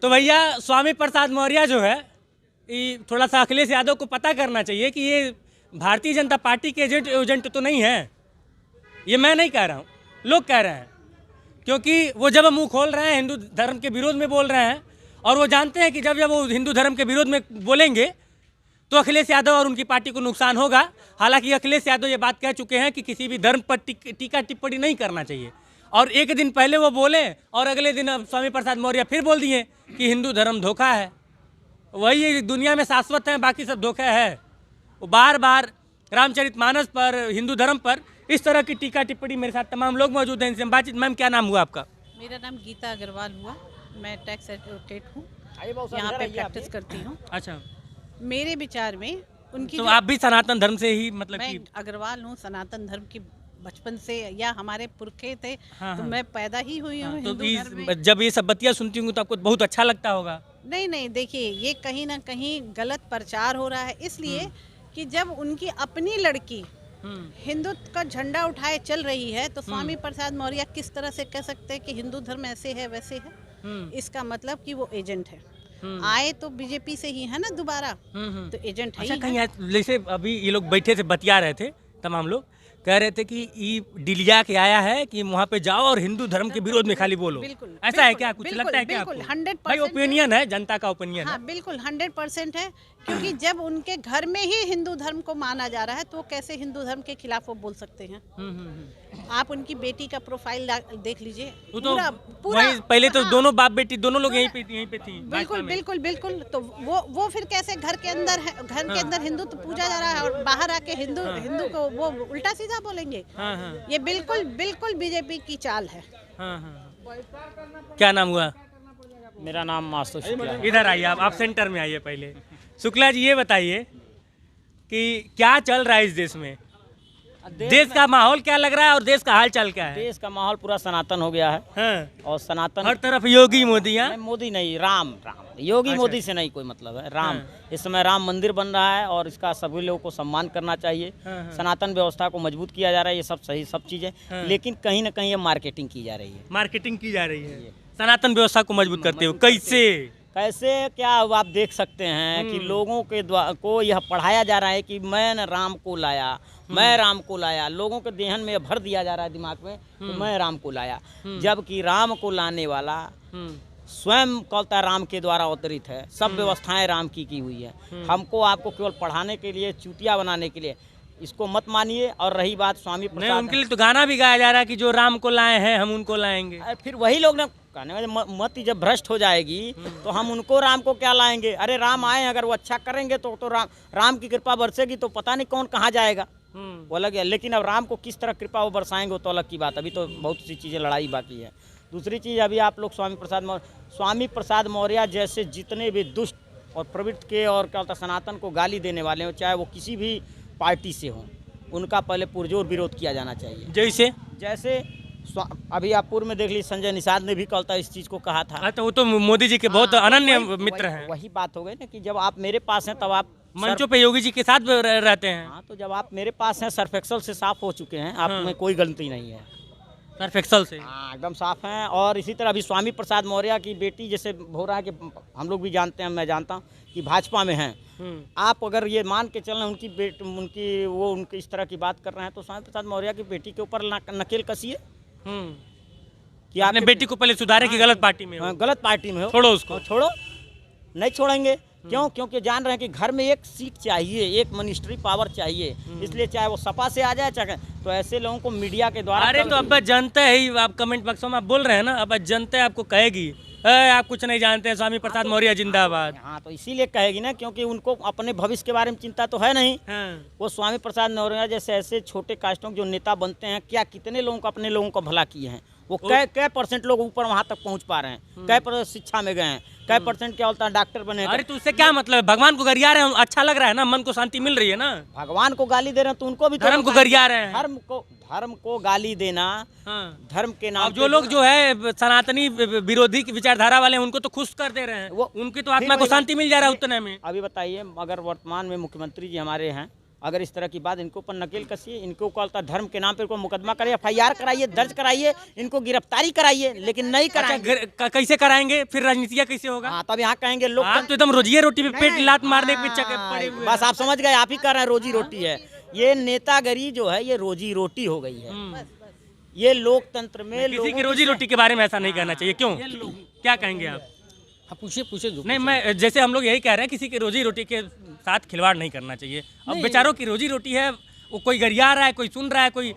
तो भैया स्वामी प्रसाद मौर्य जो है, थोड़ा सा अखिलेश यादव को पता करना चाहिए कि ये भारतीय जनता पार्टी के एजेंट तो नहीं है। ये मैं नहीं कह रहा हूँ, लोग कह रहे हैं, क्योंकि वो जब मुंह खोल रहे हैं हिंदू धर्म के विरोध में बोल रहे हैं, और वो जानते हैं कि जब वो हिंदू धर्म के विरोध में बोलेंगे तो अखिलेश यादव और उनकी पार्टी को नुकसान होगा। हालांकि अखिलेश यादव ये बात कह चुके हैं कि किसी भी धर्म पर टीका टिप्पणी नहीं करना चाहिए, और एक दिन पहले वो बोले और अगले दिन अब स्वामी प्रसाद मौर्य फिर बोल दिए कि हिंदू धर्म धोखा है। वही दुनिया में शाश्वत है, बाकी सब धोखा है। वो बार बार रामचरितमानस पर, हिंदू धर्म पर इस तरह की टीका टिप्पणी। मेरे साथ तमाम लोग मौजूद हैं, इनसे बातचीत। मैम, क्या नाम हुआ आपका? मेरा नाम गीता अग्रवाल हुआ। मैं टैक्स एडवोकेट हूँ, यहाँ पे प्रैक्टिस करती हूँ। अच्छा, मेरे विचार में उनकी तो आप भी सनातन धर्म से ही मतलब मैं कि? अग्रवाल हूँ, सनातन धर्म की बचपन से, या हमारे पुरखे थे। हाँ, तो हाँ। मैं पैदा ही हुई हूँ तो हिंदू धर्म में। जब ये सब बतिया सुनती हूँ तो आपको बहुत अच्छा लगता होगा। नहीं, देखिए, ये कहीं ना कहीं गलत प्रचार हो रहा है, इसलिए कि जब उनकी अपनी लड़की हिंदुत्व का झंडा उठाए चल रही है, तो स्वामी प्रसाद मौर्य किस तरह से कह सकते हैं कि हिंदू धर्म ऐसे है वैसे है? इसका मतलब कि वो एजेंट है। आए तो बीजेपी से ही है ना दोबारा, तो एजेंट है। अच्छा, ही कहीं है। जैसे अभी ये लोग बैठे थे, बतिया रहे थे, तमाम लोग कह रहे थे कि ये डिलिया के आया है कि वहाँ पे जाओ और हिंदू धर्म के विरोध में खाली बोलो। बिल्कुल, ऐसा है क्या? कुछ लगता है क्या आपको? 100% भाई ओपिनियन है, जनता का ओपिनियन है। हाँ, बिल्कुल 100% है, क्योंकि जब उनके घर में ही हिंदू धर्म को माना जा रहा है, तो कैसे हिंदू धर्म के खिलाफ वो बोल सकते हैं? आप उनकी बेटी का प्रोफाइल देख लीजिए, वो तो पूरा वही पहले तो हाँ, दोनों बाप बेटी दोनों लोग यहीं पे थी। बिल्कुल। तो वो फिर कैसे घर के अंदर है, घर के अंदर हिंदू तो पूजा जा रहा है, और बाहर आके हिंदू को वो उल्टा सीधा बोलेंगे? ये बिल्कुल बीजेपी की चाल है। क्या नाम हुआ? मेरा नाम मासूम शुक्ला है। इधर आइए, आप सेंटर में आइए पहले। शुक्ला जी, ये बताइए कि क्या चल रहा है इस देश में? देश का माहौल क्या लग रहा है और देश का हाल चाल क्या है? देश का माहौल पूरा सनातन हो गया है। हाँ। और सनातन हर तरफ योगी मोदी। नहीं, मोदी नहीं, राम। योगी अच्छा। मोदी से नहीं कोई मतलब है, राम। हाँ। इस समय राम मंदिर बन रहा है और इसका सभी लोगों को सम्मान करना चाहिए। हाँ। सनातन व्यवस्था को मजबूत किया जा रहा है, ये सब सही सब चीजें। हाँ। लेकिन कहीं ना कहीं ये मार्केटिंग की जा रही है। मार्केटिंग की जा रही है सनातन व्यवस्था को मजबूत करते हुए। कैसे क्या आप देख सकते हैं कि लोगों के को यह पढ़ाया जा रहा है कि मैं न राम को लाया, मैं राम को लाया। लोगों के देहन में भर दिया जा रहा है दिमाग में कि मैं राम को लाया, जबकि राम को लाने वाला स्वयं कहता राम के द्वारा अवतरित है। सब व्यवस्थाएं राम की हुई है। हमको आपको केवल पढ़ाने के लिए, चूतिया बनाने के लिए, इसको मत मानिए। और रही बात स्वामी प्रसाद, उनके लिए तो गाना भी गाया जा रहा है कि जो राम को लाए हैं हम उनको लाएंगे। फिर वही लोग ना कहने वाले मत जब भ्रष्ट हो जाएगी तो हम उनको राम को क्या लाएंगे? अरे राम आए, अगर वो अच्छा करेंगे तो राम की कृपा बरसेगी, तो पता नहीं कौन कहाँ जाएगा, वो अलग है। लेकिन अब राम को किस तरह कृपा वो बरसाएंगे वो तो अलग की बात। अभी तो बहुत सी चीज़ें लड़ाई बाकी है। दूसरी चीज़, अभी आप लोग स्वामी प्रसाद मौर्य जैसे जितने भी दुष्ट और प्रवृत्ति के और क्या होता सनातन को गाली देने वाले हो, चाहे वो किसी भी पार्टी से हो, उनका पहले पुरजोर विरोध किया जाना चाहिए। जैसे अभी आप पूर्व में देख ली, संजय निषाद ने भी कल इस चीज़ को कहा था। तो वो तो मोदी जी के बहुत अनन्य मित्र हैं। वही बात हो गई ना कि जब आप मेरे पास हैं तब आप मंचों पे योगी जी के साथ रहते हैं। हाँ, तो जब आप मेरे पास हैं, सर्फ एक्सल से साफ हो चुके हैं, आप में कोई गलती नहीं है। सर्फ एक्सल से हाँ, एकदम साफ हैं। और इसी तरह अभी स्वामी प्रसाद मौर्य की बेटी जैसे हो रहा है कि हम लोग भी जानते हैं, मैं जानता हूँ कि भाजपा में हैं। आप अगर ये मान के चल रहे हैं उनकी इस तरह की बात कर रहे हैं, तो स्वामी प्रसाद मौर्य की बेटी के ऊपर नकेल कसिए कि आपने बेटी को पहले सुधारे कि गलत पार्टी में हो। गलत पार्टी में हो, छोड़ो उसको। छोड़ो, नहीं छोड़ेंगे। क्यों? क्योंकि जान रहे हैं कि घर में एक सीट चाहिए, एक मिनिस्ट्री पावर चाहिए, इसलिए चाहे वो सपा से आ जाए, चाहे तो ऐसे लोगों को मीडिया के द्वारा। अरे तो अब जनता ही, आप कमेंट बॉक्सों में आप बोल रहे हैं ना, अब जनता आपको कहेगी आप कुछ नहीं जानते हैं, स्वामी प्रसाद मौर्य जिंदाबाद। हाँ, तो इसीलिए कहेगी ना, क्योंकि उनको अपने भविष्य के बारे में चिंता तो है नहीं। वो स्वामी प्रसाद मौर्य जैसे ऐसे छोटे कास्टों के जो नेता बनते हैं, क्या कितने लोगों को, अपने लोगों को भला किए हैं। वो कै परसेंट लोग ऊपर वहाँ तक पहुँच पा रहे हैं, कै परसेंट शिक्षा में गए हैं, कै परसेंट क्या होता है डॉक्टर बने। अरे तो उससे क्या मतलब? भगवान को गरिया रहे हैं, अच्छा लग रहा है ना, मन को शांति मिल रही है ना। भगवान को गाली दे रहे हैं तो उनको भी धर्म को गरिया रहे हैं। धर्म को गाली देना, धर्म के नाम। जो लोग जो है सनातनी विरोधी की विचारधारा वाले हैं, उनको तो खुश कर दे रहे हैं, उनकी तो आत्मा को शांति मिल जा रहा है उतने में। अभी बताइए, अगर वर्तमान में मुख्यमंत्री जी हमारे हैं, अगर इस तरह की बात, इनको ऊपर नकेल कसिए, इनको कहता धर्म के नाम पे कोई मुकदमा करिए, FIR कराइए, दर्ज कराइए, इनको गिरफ्तारी कराइए, लेकिन नहीं कराएंगे। कैसे कराएंगे फिर? राजनीतिया कैसे होगा? हाँ, तब यहाँ कहेंगे लोग आप तो एकदम रोजी रोटी पे पेट लात मारने पे पड़े हुए। बस आप समझ गए, आप ही कर रहे हैं, रोजी रोटी है ये। नेतागिरी जो है ये रोजी रोटी हो गई है। ये लोकतंत्र में किसी की रोजी रोटी के बारे में ऐसा नहीं कहना चाहिए। क्यों, क्या कहेंगे आप? पूछिए जो। नहीं, मैं जैसे हम लोग यही कह रहे हैं, किसी की रोजी रोटी के साथ खिलवाड़ नहीं करना चाहिए। अब बेचारों की रोजी रोटी है, वो कोई गरिया रहा है, कोई सुन रहा है, कोई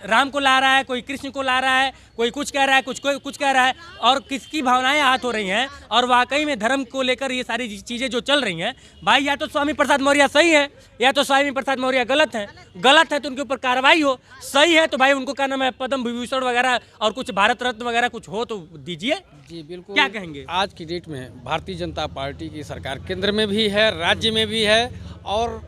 राम को ला रहा है, कोई कृष्ण को ला रहा है, कोई कुछ कह रहा है, कोई कुछ कह रहा है, और किसकी भावनाएं हाथ हो रही हैं। और वाकई में धर्म को लेकर ये सारी चीज़ें जो चल रही हैं, भाई या तो स्वामी प्रसाद मौर्य सही है या तो स्वामी प्रसाद मौर्य गलत है। गलत है तो उनके ऊपर कार्रवाई हो, सही है तो भाई उनको क्या नाम है, पद्म विभूषण वगैरह और कुछ भारत रत्न वगैरह कुछ हो तो दीजिए। जी बिल्कुल। क्या कहेंगे? आज की डेट में भारतीय जनता पार्टी की सरकार केंद्र में भी है, राज्य में भी है, और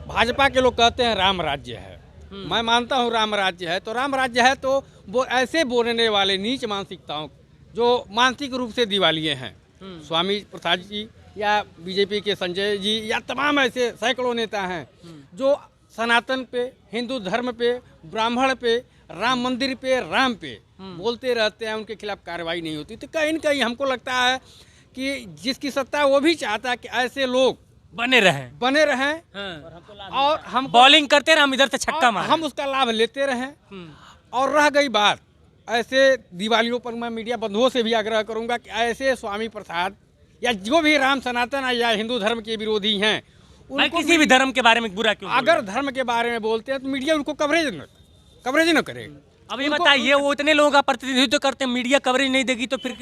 भाजपा के लोग कहते हैं राम राज्य है। मैं मानता हूँ राम राज्य है, तो राम राज्य है तो वो ऐसे बोलने वाले नीच मानसिकताओं जो मानसिक रूप से दिवालिये हैं, स्वामी प्रसाद जी या बीजेपी के संजय जी या तमाम ऐसे सैकड़ों नेता हैं जो सनातन पे, हिंदू धर्म पे, ब्राह्मण पे, राम मंदिर पे, राम पे बोलते रहते हैं, उनके खिलाफ कार्रवाई नहीं होती। तो कहीं न कहीं हमको लगता है कि जिसकी सत्ता है वो भी चाहता है कि ऐसे लोग बने रहें। हाँ। और हम बॉलिंग करते रहे, हम इधर से छक्का मारे, हम उसका लाभ लेते रहें। और रह गई बात ऐसे दिवालियों पर, मैं मीडिया बंधुओं से भी आग्रह करूंगा कि ऐसे स्वामी प्रसाद या जो भी राम सनातन या हिंदू धर्म के विरोधी हैं, उनको किसी भी धर्म के बारे में बुरा क्यों? अगर धर्म के बारे में बोलते हैं तो मीडिया उनको कवरेज न करे। अब ये बताइए, वो इतने लोगों का प्रतिनिधित्व करते हैं, मीडिया कवरेज नहीं देगी तो फिर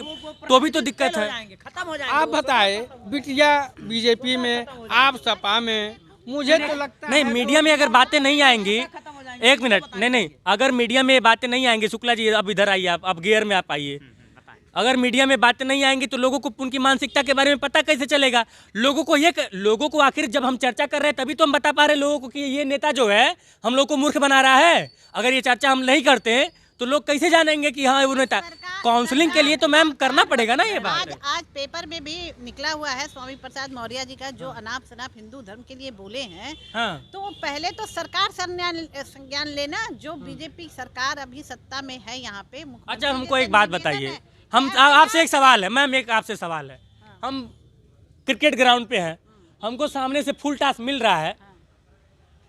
तो भी तो दिक्कत है। खत्म हो जाएंगे। आप बताए बिटिया बीजेपी में, आप सपा में, मुझे तो लगता नहीं, मीडिया में अगर बातें नहीं आएंगी, एक मिनट, नहीं, अगर मीडिया में बातें नहीं आएंगी, शुक्ला जी अब इधर आइए, आप अब गियर में आप आइए। अगर मीडिया में बातें नहीं आएंगी तो लोगों को उनकी मानसिकता के बारे में पता कैसे चलेगा? लोगों को आखिर जब हम चर्चा कर रहे हैं तभी तो हम बता पा रहे हैं लोगों को कि ये नेता जो है हम लोग को मूर्ख बना रहा है। अगर ये चर्चा हम नहीं करते तो लोग कैसे जानेंगे कि हाँ वो नेता? काउंसलिंग के लिए तो मैम करना पड़ेगा ना ये बात। आज पेपर में भी निकला हुआ है स्वामी प्रसाद मौर्य जी का, जो अनाप शनाप हिंदू धर्म के लिए बोले हैं। हाँ। तो पहले तो सरकार संज्ञान लेना, जो बीजेपी सरकार अभी सत्ता में है यहाँ पे। अच्छा, हमको एक बात बताइए, हम आपसे एक सवाल है मैम, एक आपसे सवाल है। हम क्रिकेट ग्राउंड पे हैं, हमको सामने से फुल टॉस मिल रहा है,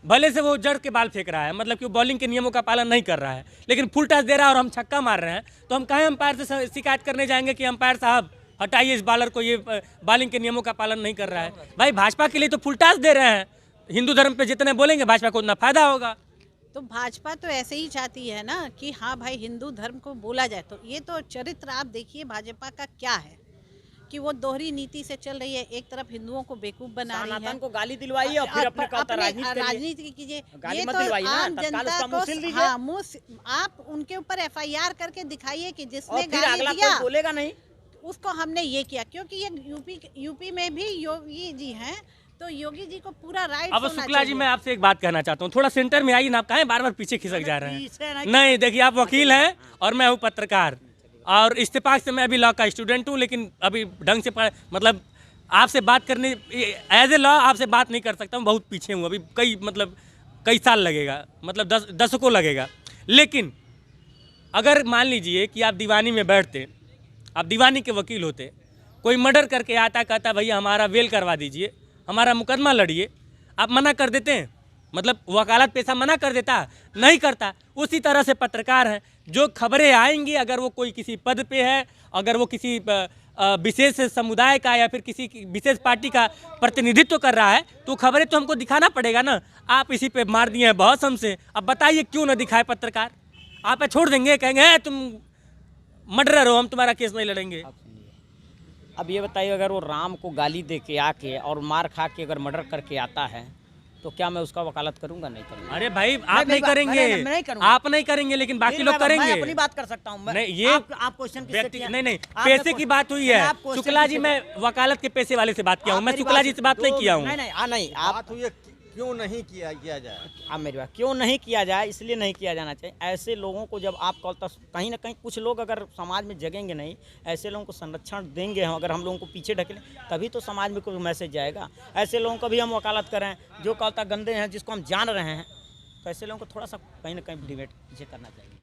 भले से वो जड़ के बाल फेंक रहा है, मतलब कि वो बॉलिंग के नियमों का पालन नहीं कर रहा है, लेकिन फुल टॉस दे रहा है और हम छक्का मार रहे हैं, तो हम कहें अंपायर से शिकायत करने जाएंगे कि अंपायर साहब हटाइए इस बॉलर को, ये बॉलिंग के नियमों का पालन नहीं कर रहा है। भाई भाजपा के लिए तो फुल टॉस दे रहे हैं, हिंदू धर्म पे जितने बोलेंगे भाजपा को उतना फायदा होगा। तो भाजपा तो ऐसे ही चाहती है ना कि हाँ भाई हिंदू धर्म को बोला जाए। तो ये तो चरित्र आप देखिए भाजपा का क्या है कि वो दोहरी नीति से चल रही है। एक तरफ हिंदुओं को बेवकूफ बना रही है, को गाली दिलवाइए और फिर अपने राजनीति कीजिए। ये तो आम जनता को, हाँ, मुंह आप उनके ऊपर FIR करके दिखाइए कि जिसने गाली दिया बोलेगा नहीं उसको हमने ये किया। क्योंकि ये यूपी में भी योगी जी हैं, तो योगी जी को पूरा राइट। अब शुक्ला जी, मैं आपसे एक बात कहना चाहता हूँ, थोड़ा सेंटर में आइए ना, आप कहें बार बार पीछे खिसक जा रहे हैं। नहीं, देखिए आप वकील हैं और मैं हूँ पत्रकार, और इत्तेफाक से मैं अभी लॉ का स्टूडेंट हूँ, लेकिन अभी ढंग से मतलब आपसे बात करने एज ए लॉ आपसे बात नहीं कर सकता हूँ, बहुत पीछे हूँ अभी, कई साल लगेगा, मतलब दशकों लगेगा। लेकिन अगर मान लीजिए कि आप दीवानी में बैठते, आप दीवानी के वकील होते, कोई मर्डर करके आता, कहता भैया हमारा वेल करवा दीजिए, हमारा मुकदमा लड़िए, आप मना कर देते हैं, मतलब वकालत पेशा मना कर देता? नहीं करता। उसी तरह से पत्रकार हैं, जो खबरें आएंगी, अगर वो कोई किसी पद पे है, अगर वो किसी विशेष समुदाय का या फिर किसी विशेष पार्टी का प्रतिनिधित्व कर रहा है, तो खबरें तो हमको दिखाना पड़ेगा ना। आप इसी पे मार दिए हैं बहुत हमसे, अब बताइए क्यों ना दिखाए पत्रकार? आप छोड़ देंगे, कहेंगे तुम मर्डरर हो, हम तुम्हारा केस नहीं लड़ेंगे। अब ये बताइए, अगर वो राम को गाली दे के आके और मार खा के अगर मर्डर करके आता है तो क्या मैं उसका वकालत करूंगा? नहीं करूंगा। अरे भाई आप नहीं करेंगे, आप नहीं करेंगे, लेकिन बाकी लोग करेंगे। मैं अपनी बात कर सकता हूँ। नहीं, ये आप क्वेश्चन नहीं, पैसे की बात हुई है। शुक्ला जी, मैं वकालत के पैसे वाले से बात किया हूँ, मैं शुक्ला जी से बात नहीं किया हूँ। नहीं, आप क्यों नहीं किया जाए? अब मेरी बात, क्यों नहीं किया जाए, इसलिए नहीं किया जाना चाहिए। ऐसे लोगों को जब आप कहीं ना कहीं कुछ लोग अगर समाज में जगेंगे नहीं, ऐसे लोगों को संरक्षण देंगे हम, अगर हम लोगों को पीछे ढकेलें तभी तो समाज में कोई मैसेज जाएगा। ऐसे लोगों को भी हम वकालत करें जो कौलता गंदे हैं, जिसको हम जान रहे हैं, तो ऐसे लोगों को थोड़ा सा कहीं ना कहीं डिबेट पीछे करना चाहिए।